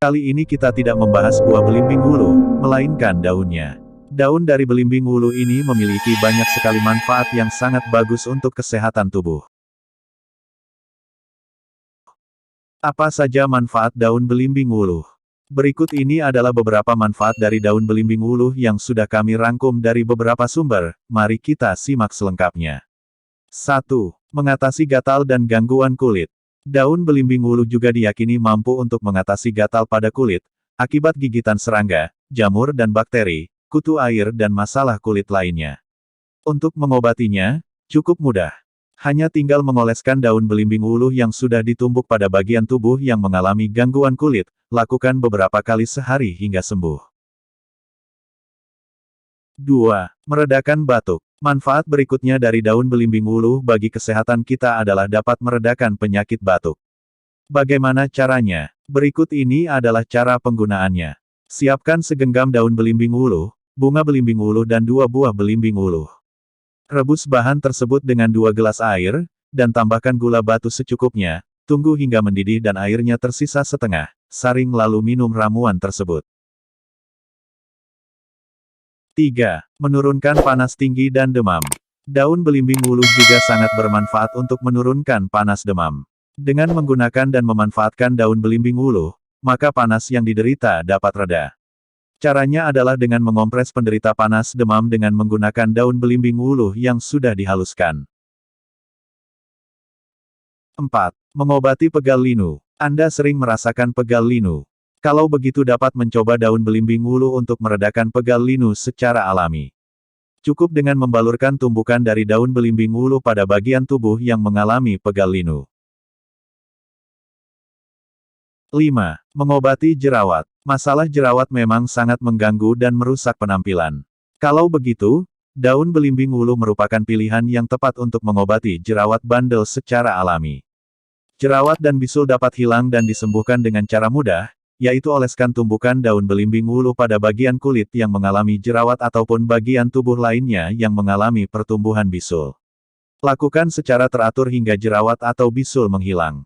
Kali ini kita tidak membahas buah belimbing wulu, melainkan daunnya. Daun dari belimbing wulu ini memiliki banyak sekali manfaat yang sangat bagus untuk kesehatan tubuh. Apa saja manfaat daun belimbing wulu? Berikut ini adalah beberapa manfaat dari daun belimbing wulu yang sudah kami rangkum dari beberapa sumber, mari kita simak selengkapnya. 1. Mengatasi gatal dan gangguan kulit. Daun belimbing wulu juga diyakini mampu untuk mengatasi gatal pada kulit, akibat gigitan serangga, jamur dan bakteri, kutu air dan masalah kulit lainnya. Untuk mengobatinya, cukup mudah. Hanya tinggal mengoleskan daun belimbing wulu yang sudah ditumbuk pada bagian tubuh yang mengalami gangguan kulit, lakukan beberapa kali sehari hingga sembuh. 2. Meredakan batuk. Manfaat berikutnya dari daun belimbing wulu bagi kesehatan kita adalah dapat meredakan penyakit batuk. Bagaimana caranya? Berikut ini adalah cara penggunaannya. Siapkan segenggam daun belimbing wulu, bunga belimbing wulu dan 2 buah belimbing wulu. Rebus bahan tersebut dengan 2 gelas air, dan tambahkan gula batu secukupnya, tunggu hingga mendidih dan airnya tersisa setengah, saring lalu minum ramuan tersebut. 3. Menurunkan panas tinggi dan demam. Daun belimbing wulu juga sangat bermanfaat untuk menurunkan panas demam. Dengan menggunakan dan memanfaatkan daun belimbing wulu, maka panas yang diderita dapat reda. Caranya adalah dengan mengompres penderita panas demam dengan menggunakan daun belimbing wulu yang sudah dihaluskan. 4. Mengobati pegal linu. Anda sering merasakan pegal linu. Kalau begitu dapat mencoba daun belimbing wulu untuk meredakan pegal linu secara alami. Cukup dengan membalurkan tumbukan dari daun belimbing wulu pada bagian tubuh yang mengalami pegal linu. 5. Mengobati jerawat. Masalah jerawat memang sangat mengganggu dan merusak penampilan. Kalau begitu, daun belimbing wulu merupakan pilihan yang tepat untuk mengobati jerawat bandel secara alami. Jerawat dan bisul dapat hilang dan disembuhkan dengan cara mudah, yaitu oleskan tumbukan daun belimbing wulu pada bagian kulit yang mengalami jerawat ataupun bagian tubuh lainnya yang mengalami pertumbuhan bisul. Lakukan secara teratur hingga jerawat atau bisul menghilang.